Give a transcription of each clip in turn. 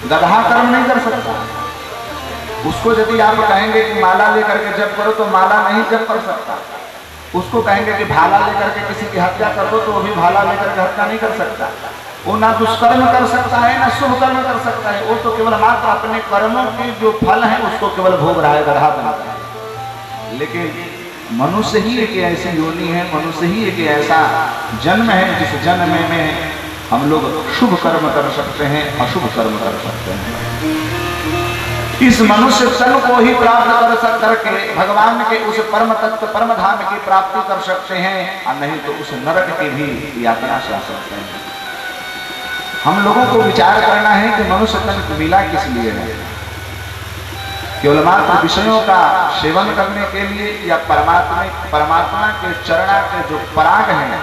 गधा कर्म नहीं कर सकता। उसको यदि आप कहेंगे कि माला लेकर के जप करो तो माला नहीं जप कर सकता। उसको कहेंगे कि भाला लेकर के किसी की हत्या कर दो तो वो भी भाला लेकर के हत्या नहीं कर सकता। वो ना दुष्कर्म कर सकता है ना शुभ कर्म कर सकता है। वो तो केवल मात्र अपने कर्मों के जो फल है उसको केवल भोग रहा है, गधा बनता है। लेकिन मनुष्य ही एक ऐसी योनि है, मनुष्य ही एक ऐसा जन्म है जिस जन्म में हम लोग शुभ कर्म कर सकते हैं, अशुभ कर्म कर सकते हैं। इस मनुष्य तन को ही प्राप्त करके भगवान के उस परम तत्व परम धाम की प्राप्ति कर सकते हैं, और नहीं तो उस नरक की भी यात्रा से सकते हैं। हम लोगों को विचार करना है कि मनुष्य तन मिला किस लिए है। केवल मात्र विषयों का सेवन करने के लिए या परमात्मा के चरणा के जो पराग हैं,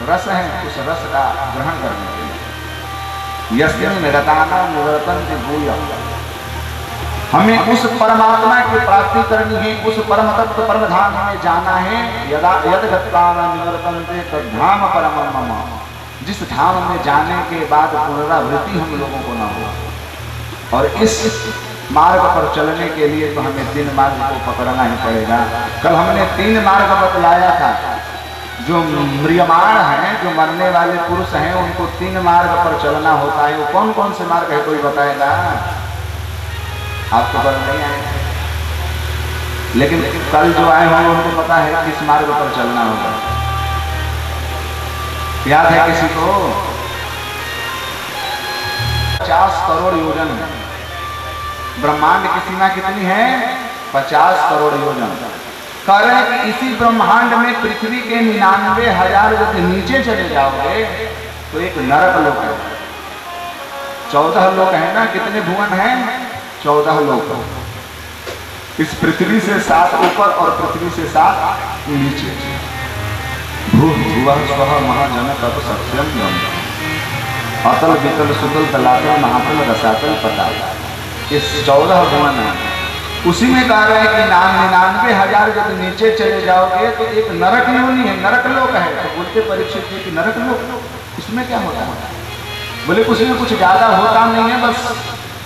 रस हैं, उस रस का ग्रहण करने के लिए। यस्मिन् निरताना निवर्तन्ते भूयः, हमें उस परमात्मा की प्राप्ति करनी है, उस परम तत्व परम धाम में जाना है। यदा यद गत्वाना निवर्तन्ते तद्धाम परमं मम, जिस धाम में जाने के बाद पुनरावृत्ति हम लोगों को न हो। और इस मार्ग पर चलने के लिए तो हमें 3 मार्ग को पकड़ना ही पड़ेगा। कल हमने 3 मार्ग बतलाया था। जो म्रियमाण हैं, जो मरने वाले पुरुष हैं, उनको 3 मार्ग पर चलना होता है। वो कौन कौन से मार्ग है, कोई बताएगा? आपको पता नहीं आए, लेकिन कल जो आए होंगे उनको पता है किस मार्ग पर चलना होगा। याद है किसी को? 50 करोड़ योजन है। ब्रह्मांड की सीमा कितनी है? 50 करोड़ योजन। कह रहे हैं कि इसी ब्रह्मांड में पृथ्वी के 99,000 यदि नीचे चले जाओगे तो एक नरक लोक है। 14 लोक है ना, कितने भुवन हैं? 14 लोक। इस पृथ्वी से 7 ऊपर और पृथ्वी से 7 नीचे। भूर्भुवः स्वः महाजन तप सत्यम ब्रह्म, अतल वितल सुतल तलातल महातल रसातल पताल। इस 14 भुवन है। उसी में कह रहे हैं कि 99,000 यदि नीचे चले जाओगे तो एक नरक योनि है, नरक लोक है। तो बोलते परीक्षित जी कि नरक लोक, इसमें क्या होता है? बोले उसमें कुछ ज्यादा होता नहीं है, बस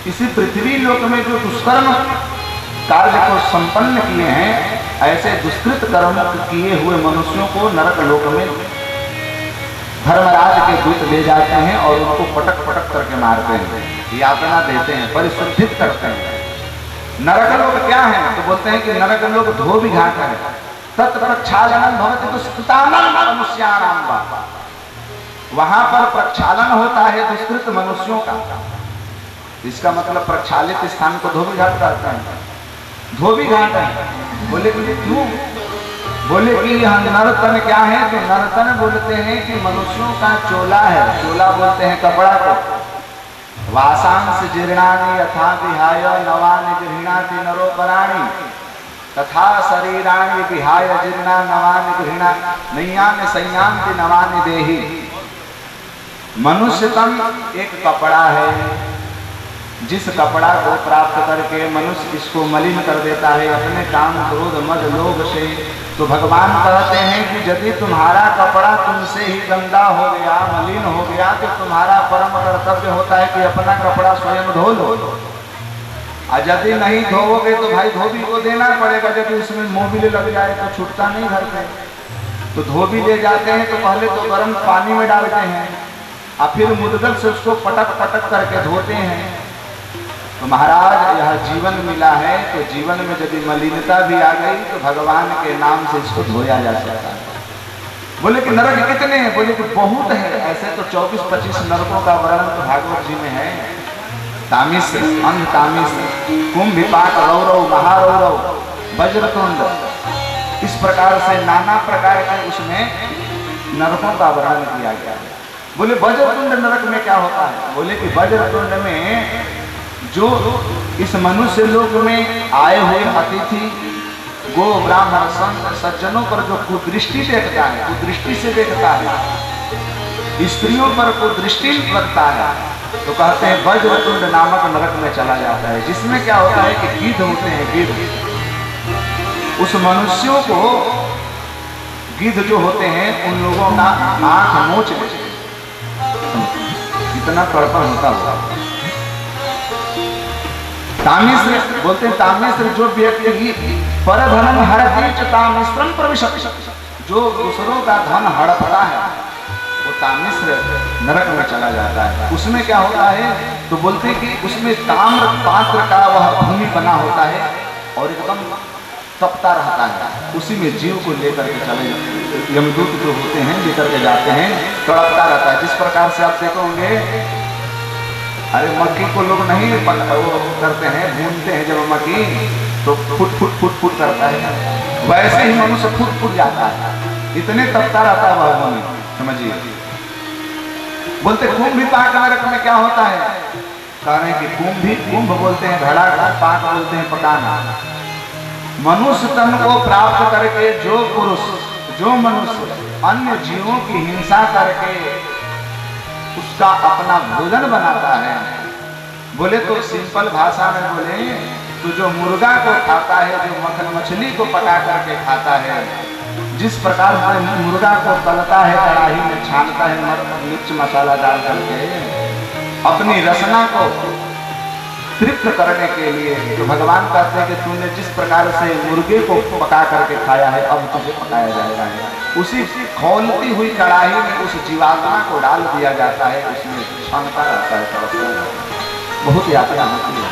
इसी पृथ्वी लोक में जो दुष्कर्म कार्य को संपन्न किए हैं, ऐसे दुष्कृत कर्म किए हुए मनुष्यों को नरक लोक में धर्मराज के दूत ले जाते हैं और उनको पटक पटक करके मारते हैं, यातना देते हैं, परिशुद्धित करते हैं। नरक लोक क्या है? तो बोलते हैं कि नरक लोक धोबी घाट है। तत्प्रक्षालनम भवति दुष्कृतानां मनुष्याणां वा, वहां पर प्रक्षालन होता है दुष्कृत मनुष्यों का। इसका मतलब प्रक्षालित स्थान को धोबी घाट कहते हैं। धोबी घाट है। बोले क्यों? बोले कि यह नरतन क्या है? तो नरतन बोलते हैं कि मनुष्यों का चोला है। चोला बोलते हैं कपड़ा को। वासांस जीर्णानि यथा विहाय नवानि गृह्णाति नरो पराणि, तथा शरीराणि विहाय जीर्णा नवानि गृह्णा नैयानि संयान्ति नवानि देहि। मनुष्य तन एक कपड़ा है, जिस कपड़ा को प्राप्त करके मनुष्य इसको मलिन कर देता है अपने काम क्रोध मद लोभ से। तो भगवान कहते हैं कि यदि तुम्हारा कपड़ा तुमसे ही गंदा हो गया, मलिन हो गया, तो तुम्हारा परम कर्तव्य होता है कि अपना कपड़ा स्वयं धो लो। और यदि नहीं धोओगे तो भाई धोबी को देना पड़ेगा। यदि उसमें मोबिल लग जाए तो छूटता नहीं घर पे। तो धोबी ले जाते हैं तो पहले तो गर्म पानी में डालते हैं और फिर मुद्दत से उसको पटक पटक करके धोते हैं। तो महाराज यह जीवन मिला है, तो जीवन में यदि मलिनता भी आ गई तो भगवान के नाम से इसको धोया जा सकता है। बोले कि नरक कितने हैं? बोले कि बहुत है। ऐसे तो 24-25 नरकों का वर्णन तो भागवत जी में है। तामिश्र, अंध तामिश्र, कुंभिपाक, रौरव, महारौरव, वज्रतुंड, इस प्रकार से नाना प्रकार के उसमें नरकों का वर्णन किया गया है। बोले वज्रतुंड नरक में क्या होता है? बोले कि वज्रतुंड में जो इस मनुष्य लोक में आए हुए अतिथि गो ब्राह्मण संत सज्जनों पर जो कुदृष्टि देखता है, कुदृष्टि से देखता है, स्त्रियों पर कुदृष्टि रखता है, तो कहते हैं वज्रतुंड नामक नरक में चला जाता है। जिसमें क्या होता है कि गिद्ध होते हैं, गिद्ध। उस मनुष्यों को गिद्ध जो होते हैं उन लोगों का आंख नोच लेते हैं। इतना कड़पन होता होगा। तामिश्र बोलते हैं, तामिश्र जो व्यक्ति परधनम हरति च तामिश्रम प्रविशति, जो दूसरों का धन हड़पता है वो तामिश्र नरक में चला जाता है। उसमें क्या होता है तो बोलते हैं कि उसमें ताम्र पात्र का वह भूमि बना होता है और एकदम तपता रहता है, उसी में जीव को लेकर के चले यमदूत जो होते हैं लेकर के जाते हैं, तड़पता रहता है। जिस प्रकार से आप देखोगे, अरे मक्की को लोग नहीं वो करते हैं, भूनते हैं जब मक्की तो फुट फुट फुट फुट करता है, वैसे ही मनुष्य फुट फुट जाता है, इतने तपता रहता है वह भूमि, समझिए। बोलते कुंभ पाक नरक में क्या होता है, कह रहे हैं कि कुंभ बोलते हैं घड़ा का, पाक बोलते हैं पकाना। मनुष्य तन को प्राप्त करके जो पुरुष, जो मनुष्य अन्य जीवों की हिंसा करके उसका अपना भोजन बनाता है, बोले तो सिंपल भाषा में बोले तो जो मुर्गा को खाता है, जो मक्खन मछली को पका करके खाता है, जिस प्रकार से मुर्गा को तलता है, कढ़ाई में छानता है मिर्च मसाला डाल करके अपनी रसना को तृप्त करने के लिए, तो भगवान कहते हैं कि तूने जिस प्रकार से मुर्गे को पका करके खाया है अब तुझे पकाया जाएगा। उसी खौलती हुई कढ़ाई में उस जीवात्मा को डाल दिया जाता है, उसमें क्षमता रहता है, बहुत यात्रा होती है।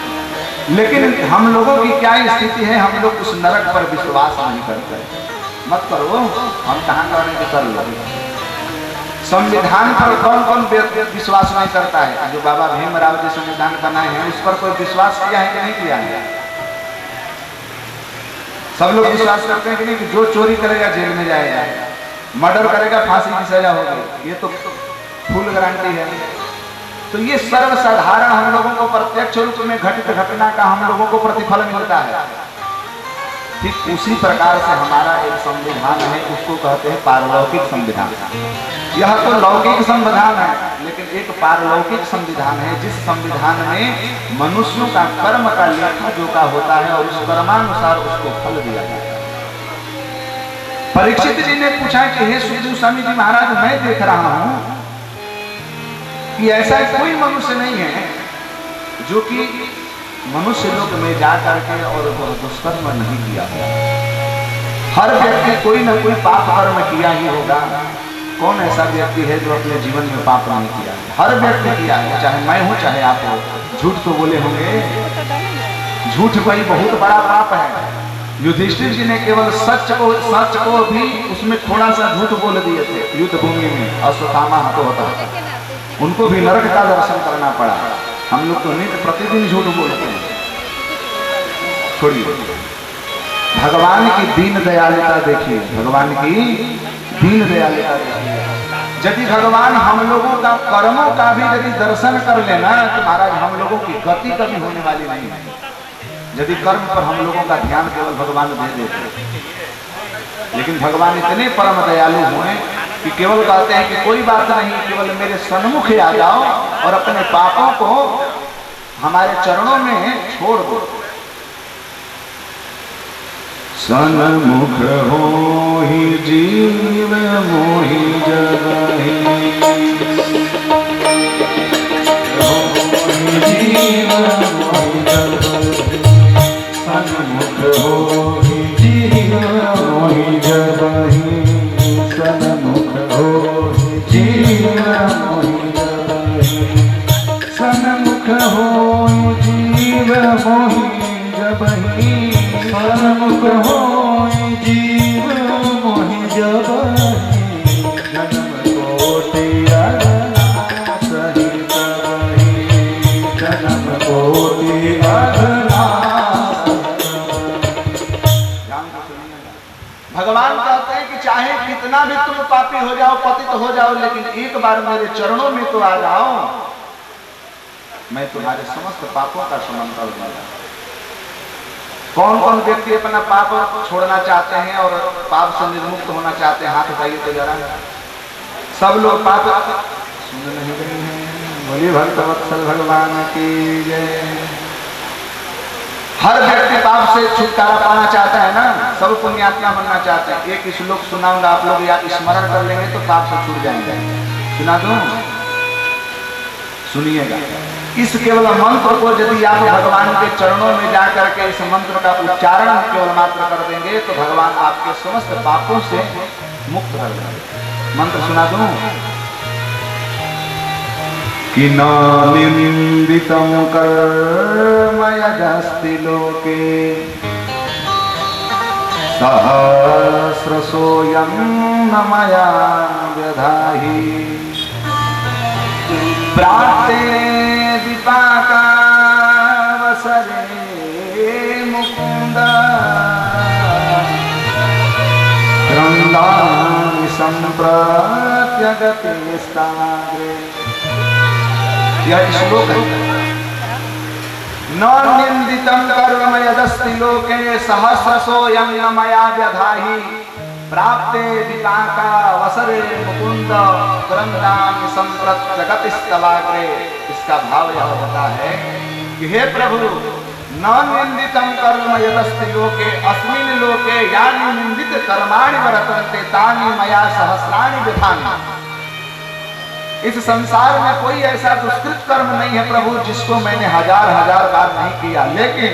लेकिन हम लोगों की क्या स्थिति है, हम लोग उस नरक पर विश्वास नहीं करते। मत करो, हम कहाँ करें कि कर लो। संविधान पर कौन कौन विश्वास नहीं करता है? जो बाबा भीमराव जी संविधान बनाए हैं उस पर कोई विश्वास किया है कि नहीं किया है? सब लोग विश्वास करते हैं कि नहीं कि जो चोरी करेगा जेल में जाएगा, मर्डर करेगा फांसी की सजा होगी, ये तो फुल गारंटी है। तो ये सर्वसाधारण हम लोगों को प्रत्यक्ष रूप में घटित घटना का हम लोगों को प्रतिफल मिलता है। ठीक उसी प्रकार से हमारा एक संविधान है, उसको कहते हैं पारलौकिक संविधान। यह तो लौकिक संविधान है, लेकिन एक पारलौकिक संविधान है जिस संविधान में मनुष्यों का कर्म का लेखा जोखा होता है और उस कर्मानुसार उसको फल दिया जाता है। परीक्षित जी ने पूछा कि हे सुखदेव स्वामी जी महाराज, मैं देख रहा हूं कि ऐसा कोई मनुष्य नहीं है जो कि मनुष्य लोक में जा करके और दुष्कर्म नहीं किया होगा। हर व्यक्ति कोई ना कोई पाप कर्म किया ही होगा। कौन ऐसा व्यक्ति है जो अपने जीवन में पाप नहीं किया? हर व्यक्ति किया है, चाहे मैं हूं चाहे आप हो। झूठ तो बोले होंगे, झूठ कोई बहुत बड़ा पाप है। युधिष्ठिर जी ने केवल सच को भी उसमें थोड़ा सा झूठ बोल दिए थे युद्ध भूमि में, अश्वत्थामा हाथों होता, उनको भी नरक का दर्शन करना पड़ा। हम लोग तो नित्य प्रतिदिन झूठ बोलते हैं। छोड़िए, भगवान की दीन दयालुता देखिए, भगवान की दीन दयालुता देखिए। यदि भगवान हम लोगों का कर्मों का भी यदि दर्शन कर लेना तो महाराज हम लोगों की गति कभी होने वाली नहीं है। यदि कर्म पर हम लोगों का ध्यान केवल भगवान दे देते, लेकिन भगवान इतने परम दयालु हुए कि केवल कहते हैं कि कोई बात नहीं, केवल मेरे सन्मुख आ जाओ और अपने पापों को हमारे चरणों में छोड़ दो। सन्मुख हो ही जीव मोहि जगहि, जीव मोहि जगहि, सन्मुख हो ही जीव मोहि जगहि, सन्मुख हो जीव मोहि जगहि, सन्मुख हो जीव मोहि जगहि, सन्मुख हो जीव मोहि जगहि, जन्म कोटि अघनाश सहित बहि, जन्म कोटि अघनाश। भगवान कहते हैं कि चाहे कितना भी तुम पापी हो जाओ, पतित हो जाओ, लेकिन एक बार मेरे चरणों में तो आ जाओ, मैं तुम्हारे समस्त पापों का शमन कर दूंगा। कौन कौन व्यक्ति अपना पाप छोड़ना चाहते हैं और पाप से निर्मुक्त होना चाहते हैं? हाथ उठाइए तो जरा। सब लोग पाप सुन नहीं रहे हैं। बोलिए भक्तवत्सल भगवान की जय। हर व्यक्ति पाप से छुटकारा पाना चाहता है ना, सब पुण्यात्मा बनना चाहते हैं। एक श्लोक सुनाऊंगा, आप लोग या स्मरण कर लेंगे तो पाप से छूट जाएंगे। सुना दूं? सुनिएगा। इस केवल मंत्र को यदि आप भगवान के चरणों में जाकर के इस मंत्र का उच्चारण केवल मात्र कर देंगे तो भगवान आपके समस्त पापों से मुक्त कर देंगे। मंत्र सुना दूं कि निंदितं कर्म यदस्ति लोके सहस्रशोऽयं न मया व्यधाहि प्राप्ते विपाकावसरे मुकुन्द क्रन्दामि सम्प्रत्यगतिस्ताग्रे। यह श्लोक है। न निंदितं कर्म यदस्ति लोके सहस्रशोऽयं न मया व्यधाहि प्राप्ते विपाकावसरे मुकुंद क्रन्दामि सम्प्रत्यगतिस्तवाग्रे। इसका भाव यह होता है कि हे प्रभु न निंदितं कर्म यदस्ति लोके अस्मिन् लोके यानि निंदित कर्माणि वर्तन्ते तानि मया सहस्राणि विधानि। इस संसार में कोई ऐसा दुष्कृत कर्म नहीं है प्रभु जिसको मैंने हजार हजार बार नहीं किया, लेकिन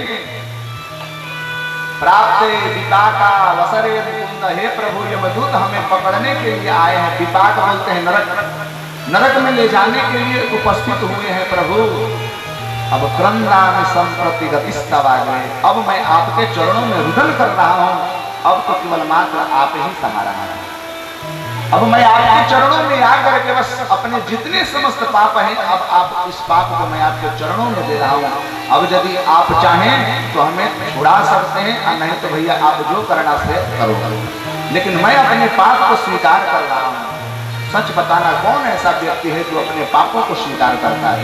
प्राप्ते विपाका वसरे मुकुंद, हे प्रभु यमदूत हमें पकड़ने के लिए आए हैं। विपाक बोलते हैं नरक, नरक में ले जाने के लिए उपस्थित हुए हैं प्रभु। अब क्रंदामि सम्प्रत्यगतिस्तवाग्रे, अब मैं आपके चरणों में रुदन कर रहा हूँ। अब तो केवल मात्र आप ही सहारा है। अब मैं आपके चरणों में आकर के बस अपने जितने समस्त पाप हैं अब आप इस पाप को मैं आपके चरणों में दे रहा हूँ। अब यदि आप चाहें तो हमें छुड़ा सकते हैं और नहीं तो भैया आप जो करना से करो, लेकिन मैं अपने पाप को स्वीकार कर रहा हूँ। सच बताना कौन ऐसा व्यक्ति है जो अपने पापों को स्वीकार करता है?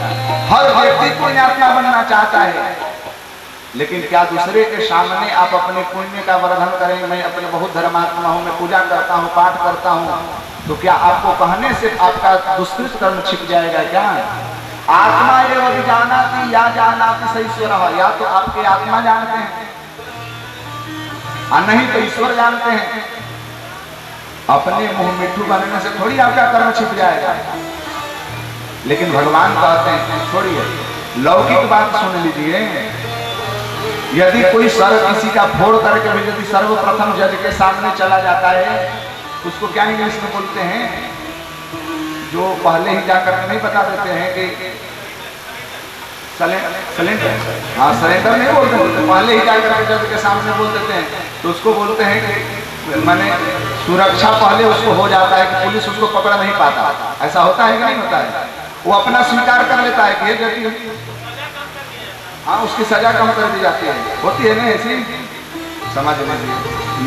हर व्यक्ति पुण्यात्मा बनना चाहता है, लेकिन क्या दूसरे के सामने आप अपने पुण्य का वर्णन करें? मैं अपने बहुत धर्मात्मा हूँ, मैं पूजा करता हूँ, पाठ करता हूँ, तो क्या आपको कहने से आपका दुष्कृत कर्म छिप जाएगा क्या? आत्मा एवं जानाति या जानाति स ईश्वर, या तो आपके आत्मा जानते हैं और नहीं तो ईश्वर जानते हैं। अपने मुंह मिट्टू बनने से थोड़ी आपका कर्म छिप जाएगा। लेकिन भगवान कहते हैं छोड़िए, लौकिक बात सुन लीजिए। यदि कोई सर्व किसी का फोड़ करके भी यदि सर्वप्रथम जज के सामने चला जाता है, उसको क्या इंग्लिश में बोलते हैं, जो पहले ही जाकर नहीं बता देते हैं कि सलेंडर, हाँ सलेंडर नहीं बोलते, पहले ही जाकर के जज के सामने बोल देते हैं, तो उसको बोलते हैं कि माने सुरक्षा पहले उसको हो जाता है कि पुलिस उसको पकड़ नहीं पाता। ऐसा होता है कि नहीं होता है? वो अपना स्वीकार कर लेता है कि यदि हाँ उसकी सजा कम कर दी जाती है, होती है ना ऐसी समाज में।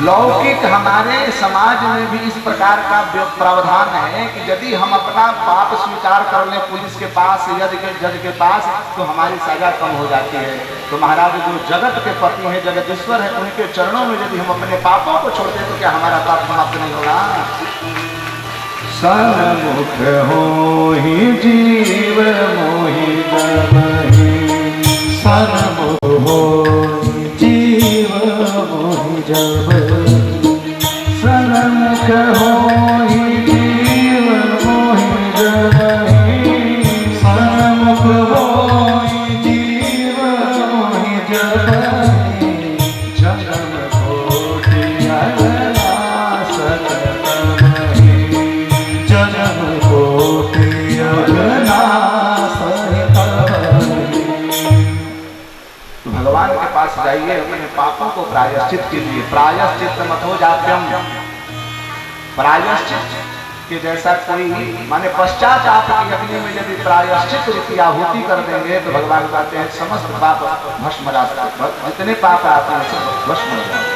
लौकिक हमारे समाज में भी इस प्रकार का प्रावधान है कि यदि हम अपना पाप स्वीकार कर लें पुलिस के पास या जज के पास तो हमारी सजा कम हो जाती है। तो महाराज जो जगत के पति हैं, जगदीश्वर है, उनके चरणों में यदि हम अपने पापों को छोड़ते तो क्या हमारा पाप समाप्त नहीं होगा? सन्मुख होहि जीव मोहि जबहि, सन्मुख होहि जीव मोहि जबहि, सन्मुख होहि जीव मोहि जबहि, सन्मुख होहि जीव मोहि जबहि, जन्म कोटि अगनाश तबहि, जन्म कोटि अगनाश तबहि। भगवान के पास जाइए, अपने पापों को प्रायश्चित कीजिए। प्रायश्चित मतो जाप्यम, प्रायश्चित के जैसा कोई माने पश्चात आपकी अग्नि में यदि प्रायश्चित रूपी आहुति कर देंगे तो भगवान कहते हैं समस्त पाप भस्म जाते, जितने पाप आते हैं सब भस्म हो जाते।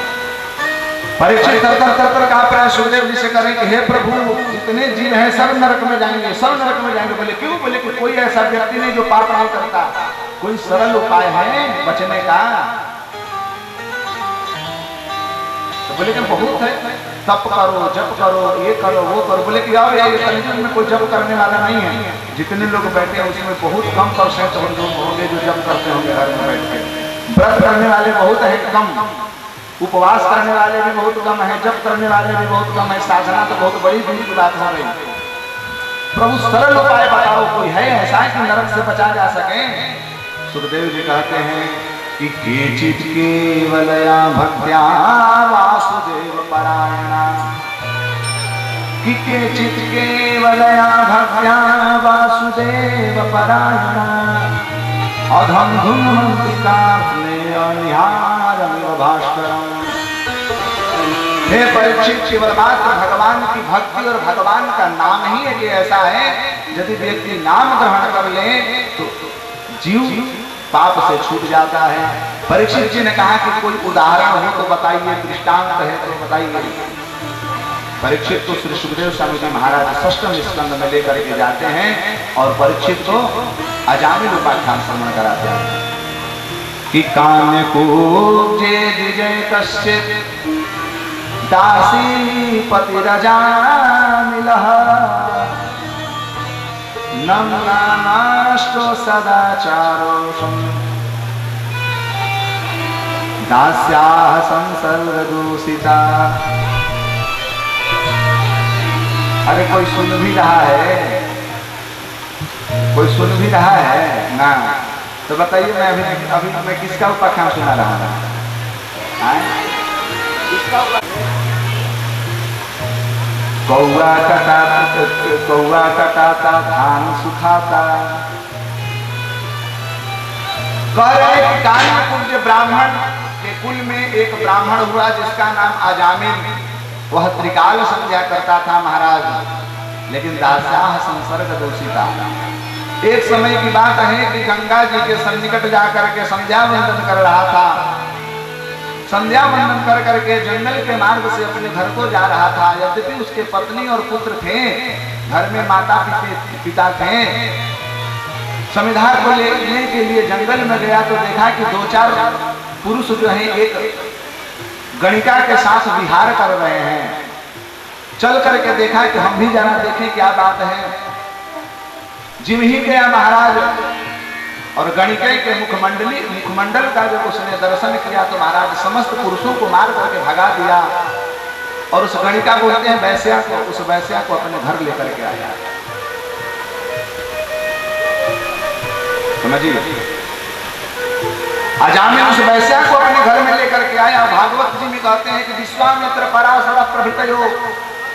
परीक्षित तर का प्रयास सुखदेव जी से करें कि हे प्रभु जितने जीव हैं सब नरक में जाएंगे, सब नरक में जाएंगे। बोले क्यों? बोले कि कोई ऐसा व्यक्ति नहीं जो पाप नहीं करता। कोई सरल उपाय है बचने का? तो बोले कि बहुत है, तप करो, जप करो, ये करो, वो करो। बोले कि यार ये कलयुग में कोई जप करने वाला नहीं है। जितने लोग बैठे हैं उसमें बहुत कम परसेंट होंगे जो जप करते होंगे घर में बैठ के। व्रत करने वाले बहुत है कम, उपवास करने वाले भी बहुत कम है, जप करने वाले भी बहुत कम है। साधना तो बहुत बड़ी दूर की बात हो रही। प्रभु सरल उपाय बताओ, कोई है ऐसा कि नरक से बचा जा सके? सुखदेव जी कहते हैं कि केचित् केवलया भक्त्या वासुदेव परायणा, कि केचित् केवलया भक्त्या वासुदेव परायणा, अधंधुमंतिकाग्ने अनिहारमिव भास्करम्। हे परीक्षित, केवल मात्र भगवान की भक्ति और भगवान का नाम ही एक ऐसा है, यदि व्यक्ति नाम ग्रहण कर ले तो जीव पाप से छूट जाता है। परीक्षित जी ने कहा कि कोई उदाहरण हो तो बताइए, दृष्टांत है तो बताइए। परीक्षित को श्री सुखदेव स्वामी जी महाराज षष्ठम स्कंद में लेकर के जाते हैं और परीक्षित को अजामिल उपाख्यान श्रवण कराते हैं कि कान्य को जे विजय कश्चित दासी पतिरजामिलः नम्नाष्टो सदाचारो दास्याः संसर्गदूषिता। अरे कोई सुन भी रहा है? कोई सुन भी रहा है ना? तो बताइए, मैं अभी मैं किसका उपाख्यान सुना रहा था? कौआ कटाता धान सुखाता। कह रहे कि कान्यकुब्ज ब्राह्मण के कुल में एक ब्राह्मण हुआ जिसका नाम अजामिल। वह त्रिकाल संध्या करता था महाराज, लेकिन दास्याः संसर्ग दूषिता। एक समय की बात है कि गंगा जी के सन्निकट जाकर के संध्या वंदन कर रहा था। संध्या वंदन कर करके जंगल के मार्ग से अपने घर को जा रहा था। यद्यपि उसके पत्नी और पुत्र थे, घर में माता पिता थे। समिधार को लेने के लिए जंगल में गया तो देखा कि दो चार पुरुष जो हैं एक गणिका के साथ विहार कर रहे हैं। चल करके देखा कि हम भी जरा देखें क्या बात है। जिम ही गया महाराज और गणिका के मुखमंडल का जब उसने दर्शन किया तो महाराज समस्त पुरुषों को मार करके भगा दिया और उस गणिका को बोलते हैं वैश्या को, उस वैश्या को अपने घर लेकर के आया। समझिए, अजामिल उस वैश्या को अपने घर में लेकर के आया। भागवत जी में कहते हैं कि विश्वामित्र पराशर प्रभृतयो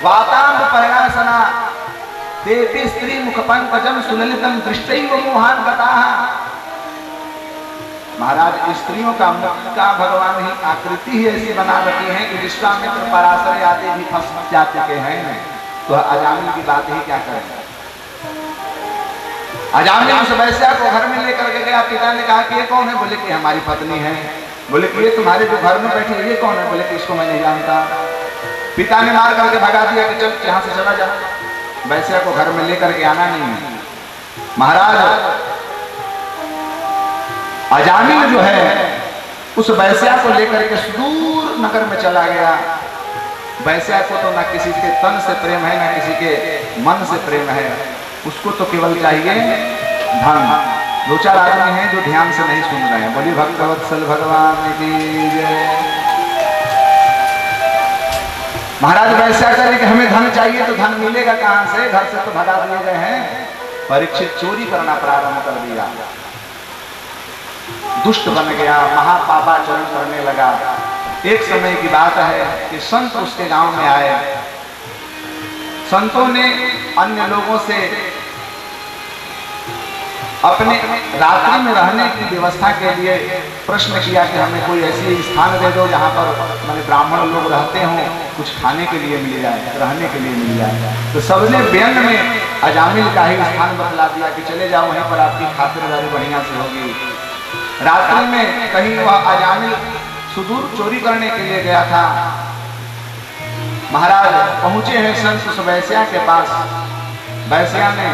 वातांब परासना देवी स्त्री मुख पंकजम सुललितम दृष्टैव मोहान गताः। महाराज, स्त्रियों का मुख का भगवान ही आकृति ही ऐसी बना रखी है कि विश्वामित्र पराशर आदि भी फंस जा चुके हैं। तो अजामिल की बात ही क्या करें। अजामिल उस वैश्या को घर में लेकर के गया। पिता ने कहा कि ये कौन है? बोले कि हमारी पत्नी है। बोले कि ये तुम्हारे जो घर में बैठी है ये कौन है? बोले कि इसको मैं नहीं जानता। पिता ने मार करके भगा दिया कि चल यहाँ से चला जा, वैश्या को घर में लेकर के आना नहीं है। महाराज, अजामिल जो है उस वैश्या को लेकर के सुदूर नगर में चला गया। वैश्या को तो ना किसी के तन से प्रेम है ना किसी के मन से प्रेम है, उसको तो केवल चाहिए धन। दो चार आदमी हैं जो ध्यान से नहीं सुन रहे हैं। बोलिए भक्तवत्सल भगवान की जय। महाराज वैश्या कहे कि हमें धन चाहिए, तो धन मिलेगा कहां से? घर से तो भगा दिए गए हैं। परीक्षित चोरी करना प्रारंभ कर दिया, दुष्ट बन गया, महापापाचरण करने लगा। एक समय की बात है कि संत उसके गांव में आए। संतों ने अन्य लोगों से अपने रात्रि में रहने की व्यवस्था के लिए प्रश्न किया कि हमें कोई ऐसी स्थान दे दो जहाँ पर माने ब्राह्मण लोग रहते हों, कुछ खाने के लिए मिल जाए, रहने के लिए मिल जाए। तो सबने व्यंग में अजामिल का ही स्थान बतला दिया कि चले जाओ, वहीं पर आपकी खातिरदारी बढ़िया से होगी। रात्रि में कहीं वह अजामिल सुदूर चोरी करने के लिए गया था। महाराज पहुंचे हैं संत उस वैश्या के पास। वैश्या ने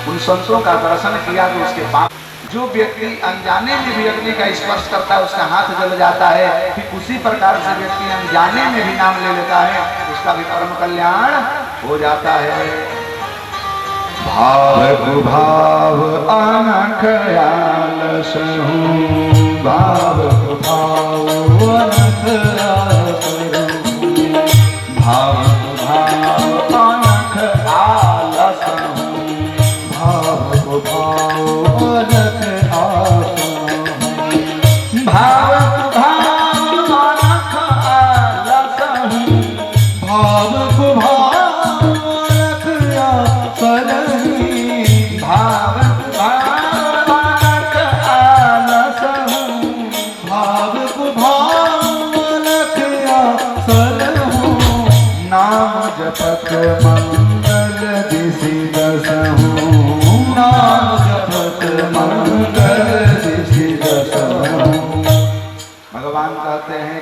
उन संतों का दर्शन किया तो उसके पास जो व्यक्ति अनजाने में भी अग्नि का स्पर्श करता है उसका हाथ जल जाता है। फिर उसी प्रकार से व्यक्ति अनजाने में भी नाम ले लेता है, उसका भी परम कल्याण हो जाता है। भाव भाव अनख आलसहु, भाव भाव अनख आलसहु, भाव भाव अनख आलसहु,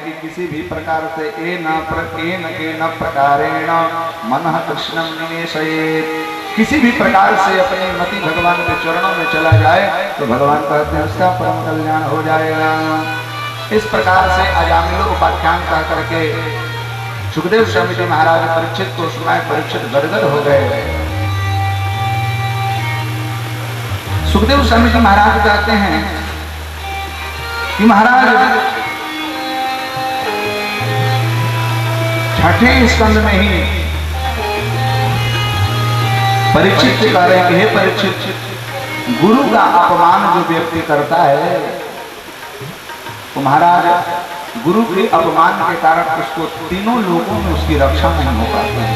कि किसी भी प्रकार से के न प्रकारेण मनः कृष्णं निवेशयेत्, किसी भी प्रकार से अपनी मति भगवान के चरणों में चला जाए तो भगवान कहते हैं उसका परम कल्याण हो जाएगा। इस प्रकार से अजामिलो उपाख्यान कह करके सुखदेव स्वामी जी महाराज परीक्षित को सुनाए। परीक्षित गदगद हो गए। सुखदेव स्वामी जी महाराज कहते हैं कि महाराज छठे स्कंद में ही परीक्षित से कह रहे हैं कि हे परीक्षित, गुरु का अपमान जो व्यक्ति करता है तो महाराज गुरु के अपमान के कारण उसको तीनों लोगों में उसकी रक्षा नहीं हो पाती है।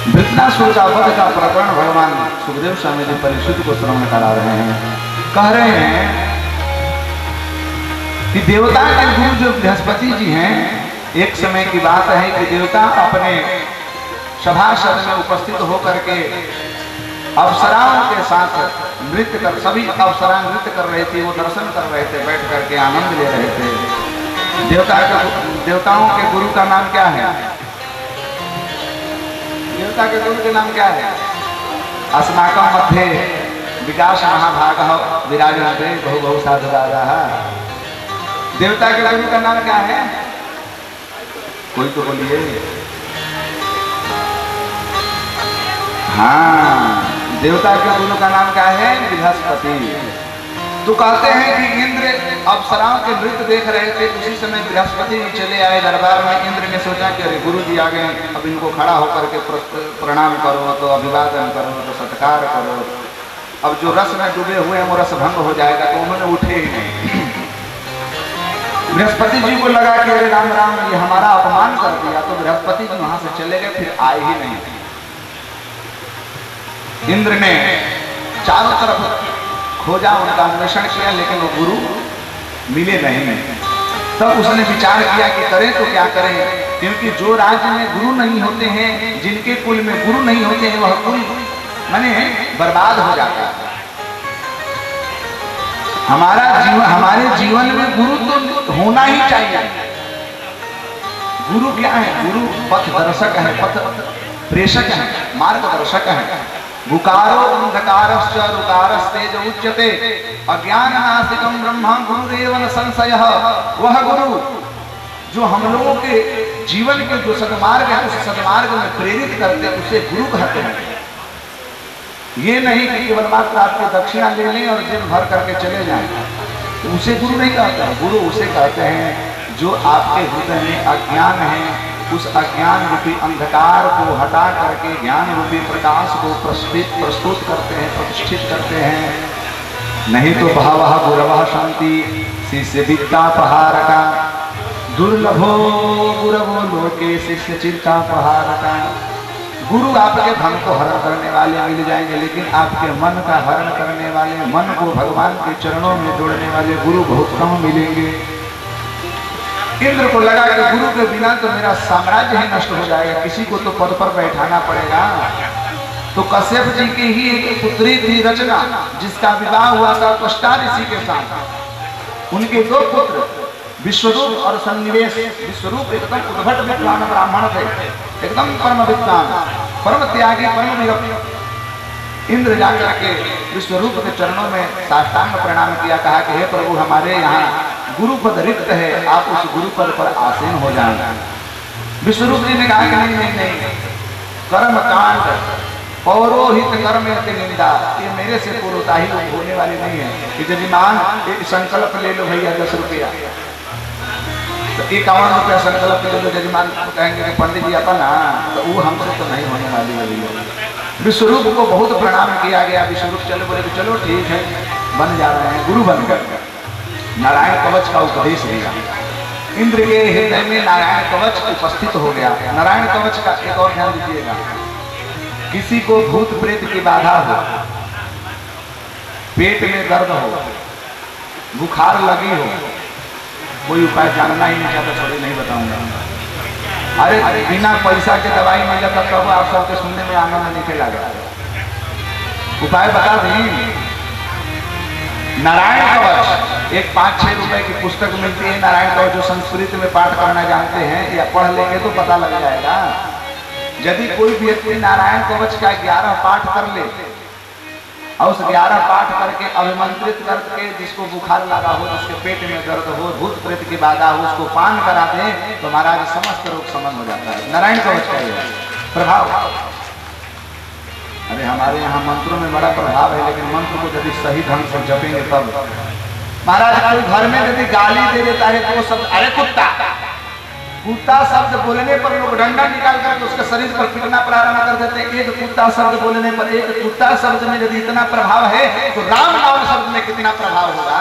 वृत्तासुर का वध का प्रकरण भगवान सुखदेव स्वामी जी परीक्षित को श्रवण करा रहे हैं। कह रहे हैं कि देवता के गुरु जो बृहस्पति जी हैं, एक समय की बात है कि देवता अपने सभासद में उपस्थित होकर के अप्सराओं के साथ नृत्य कर, सभी अप्सरा नृत्य कर रहे थे, वो दर्शन कर रहे थे, बैठ करके आनंद ले रहे थे। देवताओं के गुरु का नाम क्या है? देवता के गुरु के नाम क्या है? अस्माकं मध्ये विकास महाभागः विराजन्ते बहु बहु साधु राजाः। देवता के गुरु का नाम क्या है? कोई तो बोलिए। हाँ, देवता के गुरु का नाम क्या है? बृहस्पति। तो कहते हैं कि इंद्र अप्सराओं के नृत्य देख रहे थे, उसी समय बृहस्पति चले आए दरबार में। इंद्र ने सोचा कि अरे गुरु जी आ गए, अब इनको खड़ा होकर के प्रणाम करो, तो अभिवादन करो, तो सत्कार करो। अब जो रस में डूबे हुए हैं वो रस भंग हो जाएगा, तो उन्होंने उठे ही नहीं। बृहस्पति जी को लगा कि अरे राम राम, ये हमारा अपमान कर दिया, तो बृहस्पति जी वहां से चले गए, फिर आए ही नहीं। इंद्र ने चारों तरफ खोजा, उनका अन्वेषण किया, लेकिन वो गुरु मिले नहीं। तब उसने विचार किया कि करें तो क्या करें, क्योंकि जो राज्य में गुरु नहीं होते हैं, जिनके कुल में गुरु नहीं होते हैं, वह कुल माने बर्बाद हो जाता है। हमारे जीवन में गुरु तो होना ही चाहिए। गुरु क्या है? गुरु पथ दर्शक है, पथ प्रेषक है, मार्गदर्शक है। गुकारो अंधकारश्च रुकारस्तेज उच्यते अज्ञाननासिकं ब्रह्म गुरुरेव न संशयः। वह गुरु जो हम लोगों के जीवन के जो सद्मार्ग है, उस सद्मार्ग में प्रेरित करते, उसे गुरु कहते हैं। ये नहीं कि केवल मात्र आपको दक्षिणा ले लें और जेब भर करके चले जाएं, तो उसे गुरु नहीं कहते हैं। गुरु उसे कहते हैं जो आपके हृदय में अज्ञान है, उस अज्ञान रूपी अंधकार को हटा करके ज्ञान रूपी प्रकाश को प्रस्तुत करते हैं, प्रतिष्ठित करते हैं। नहीं तो भावः गुरवः शांति शिष्य विद्यापहारका दुर्लभो गुरवो लोके शिष्य चिंतापहारका। गुरु आपके धन को हरण करने वाले मिल जाएंगे, लेकिन आपके मन का हरण करने वाले, मन को भगवान के चरणों में जोड़ने वाले गुरु बहुत कम मिलेंगे। इंद्र को लगा कि गुरु के बिना तो मेरा साम्राज्य ही नष्ट हो जाएगा, किसी को तो पद पर बैठाना पड़ेगा। तो कश्यप जी की ही एक पुत्री थी रचना, जिसका विवाह हुआ था त्वष्टा ऋषि के साथ। उनके दो पुत्र विश्वरूप और सन्निवेश। विश्वरूप एकदम उद्भट विद्वान ब्राह्मण थे, एकदम परम विद्वान, परम त्यागी, परम निरपेक्ष। इंद्र जाकर के विश्वरूप के चरणों में साष्टांग प्रणाम किया, कहा कि हे प्रभु, हमारे यहाँ गुरु पद रिक्त है, आप उस गुरु पद पर आसीन हो जाएं। विश्वरूप जी ने कहा कि नहीं, कर्म कांड पौरोहित कर्म निंदा, ये मेरे से पूर्वताही होने वाली नहीं है। कि यजमान एक संकल्प ले लो भैया 10 रुपया, तो 51 रुपया संकल्प ले लो, यजमान कहेंगे कि पंडित जी अपन, तो वो हमसे तो नहीं होने वाली है। विश्वरूप को बहुत प्रणाम किया गया। विश्वरूप चलो, बोले कि चलो ठीक है, बन जा रहे हैं, गुरु बनकर नारायण कवच का उपदेश दिया। इंद्र के हृदय में नारायण कवच उपस्थित हो गया। नारायण कवच का एक और ध्यान दीजिएगा, किसी को भूत प्रेत की बाधा हो, पेट में दर्द हो, बुखार लगी हो, कोई उपाय जानना ही नहीं चाहता, थोड़ी नहीं बताऊंगा। अरे बिना पैसा के दवाई मिल जाता तब आप सबके सुनने में आनंद नहीं लगा। उपाय बता दी, नारायण कवच एक 5-6 रुपए की पुस्तक मिलती है नारायण का, जो संस्कृत में पाठ करना जानते हैं या पढ़ लेंगे तो पता लग जाएगा। यदि कोई व्यक्ति नारायण कवच का 11 पाठ कर ले और उस 11 पाठ करके अभिमंत्रित करके जिसको बुखार लगा हो, जिसके पेट में दर्द हो, भूत प्रेत की बाधा हो, उसको पान करा दे तो महाराज समस्त रोग समन हो जाता है। नारायण कवच का ये प्रभाव। अरे हमारे यहाँ मंत्रों में बड़ा प्रभाव है, लेकिन मंत्र को यदि सही ढंग से जपेंगे तब। महाराज कोई घर में यदि गाली दे देता है तो वो शब्द, अरे कुत्ता, कुत्ता शब्द बोलने पर लोग डंडा निकाल कर उसके शरीर पर पीटना प्रारंभ कर देते हैं। एक कुत्ता शब्द बोलने पर, एक कुत्ता शब्द में यदि इतना प्रभाव है तो राम नाम शब्द में कितना प्रभाव होगा।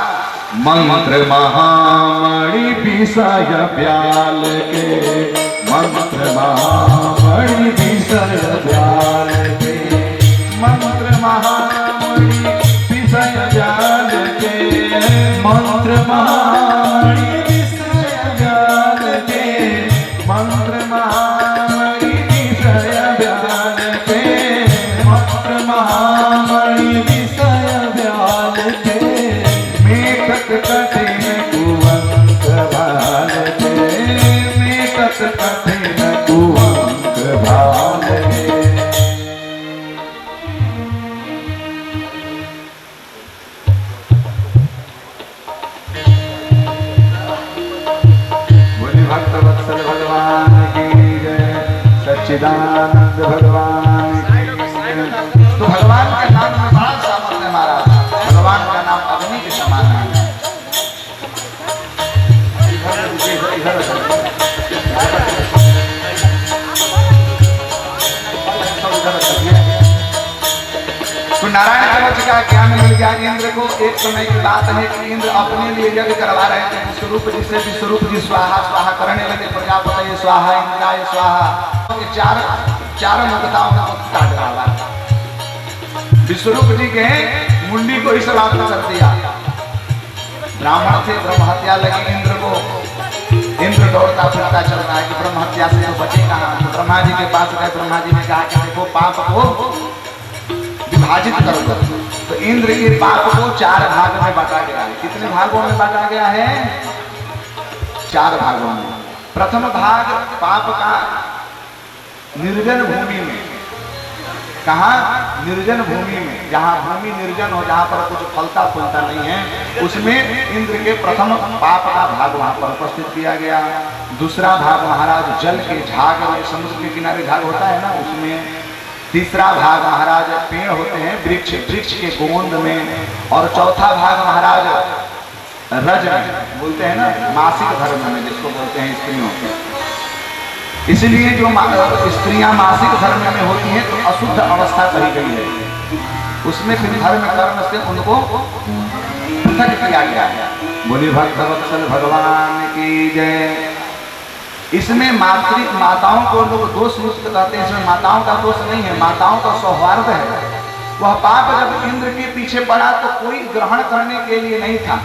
मंत्र महामणि विषय ब्याल के, मंत्र महामणि विषय ब्याल के, मंत्र महामणि विषय ब्याल के, मंत्र महामणि विषय ब्याल के, मंत्र महामणि विषय ब्याल के, मंत्र महामणि विषय ब्याल के, मेटक कठिन कुवंक भाल के, मेटक कठिन कुवंक भाल के। भक्त वत्सल भगवान की जय, सच्चिदानंद भगवान की जय। तो भगवान के नाम में बड़ा सामर्थ्य है महाराज। भगवान का नाम अग्नि के समान है। तो नारायण कवच का ज्ञान मिल गया इंद्र को। एक समय की बात है कि इंद्र अपने लिए यज्ञ करवा रहे थे। विश्वरूप जी से विश्वरूप जी स्वाहा स्वाहा करने लगे, प्रजापति स्वाहा, इंद्राय स्वाहा, चार मुक्ताओं का काट डाला। विश्वरूप जी के मुंडी को ही समाप्त कर दिया। ब्राह्मण थे, ब्रह्म हत्या लगी इंद्र को। इंद्र दौड़ता फिरता चल रहा है कि ब्रह्म हत्या से तो बचे कहाँ। तो ब्रह्मा जी के पास गए। ब्रह्मा जी ने कहा कि देखो पाप को विभाजित कर दो। तो इंद्र के पाप को 4 भाग में बांटा गया है। कितने भागों में बांटा गया है? 4 भागों में। प्रथम भाग पाप का निर्जन भूमि में। कहा? निर्जन भूमि में, जहाँ भूमि निर्जन हो, जहाँ पर कुछ फलता फूलता नहीं है, उसमें इंद्र के प्रथम पाप का भाग वहाँ पर उपस्थित किया गया। दूसरा भाग महाराज जल के झाग में, समुद्र के किनारे झाग होता है ना, उसमें। तीसरा भाग महाराज पेड़ होते हैं, वृक्ष के गोंद में। और चौथा भाग महाराज रज में, बोलते हैं ना मासिक धर्म में, जिसको बोलते हैं स्त्रियों के। इसलिए जो स्त्रियां मासिक धर्म में होती हैं तो अशुद्ध अवस्था कही गई है। उसमें फिर धर्म कर्म से उनको पृथक किया गया है। बोली भक्त वत्सल भगवान की जय। इसमें माताओं को लोग दोष मुक्त कहते हैं। इसमें माताओं का दोष नहीं है, माताओं का सौहार्द है। वह पाप जब इंद्र के पीछे पड़ा तो कोई ग्रहण करने के लिए नहीं था।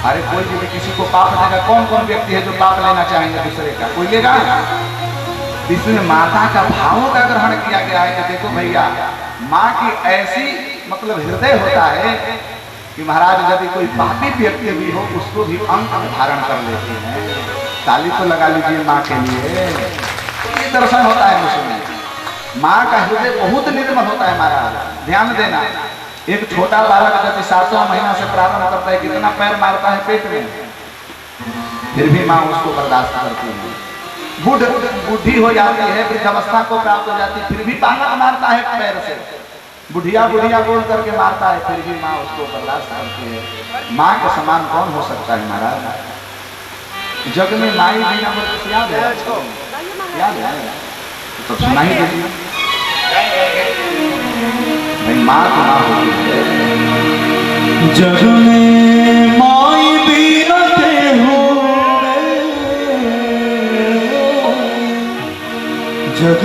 अरे कोई भी किसी को पाप देगा, कौन कौन व्यक्ति है जो पाप लेना चाहेंगे दूसरे का? कोई लेगा? इसमें माता का भावों का ग्रहण किया गया है कि देखो भैया, माँ की ऐसी मतलब हृदय होता है कि महाराज यदि कोई पापी व्यक्ति भी हो उसको भी अंक धारण कर लेते हैं। ताली तो लगा लीजिए माँ के लिए। ये दर्शन होता है मुझमें। माँ का हृदय बहुत निर्मल होता है महाराज। ध्यान देना, एक छोटा बालक यदि 7वां महीना से प्रारंभ करता है, कितना पैर मारता है पेट में, फिर भी माँ उसको बर्दाश्त करती है। बुढ़ी हो जाती है, वृद्धावस्था को प्राप्त हो जाती है, फिर भी बालक मारता है पैर से। बुढ़िया बोल करके मारता है, फिर भी माँ उसको बर्दाश्त करती है। माँ के समान कौन हो सकता है महाराज? जग में माई बिना बरस याद है, याद है तो सुनाई दीजिए भाई। माँ तो माँ होती है। जग में माई बिना हो, जग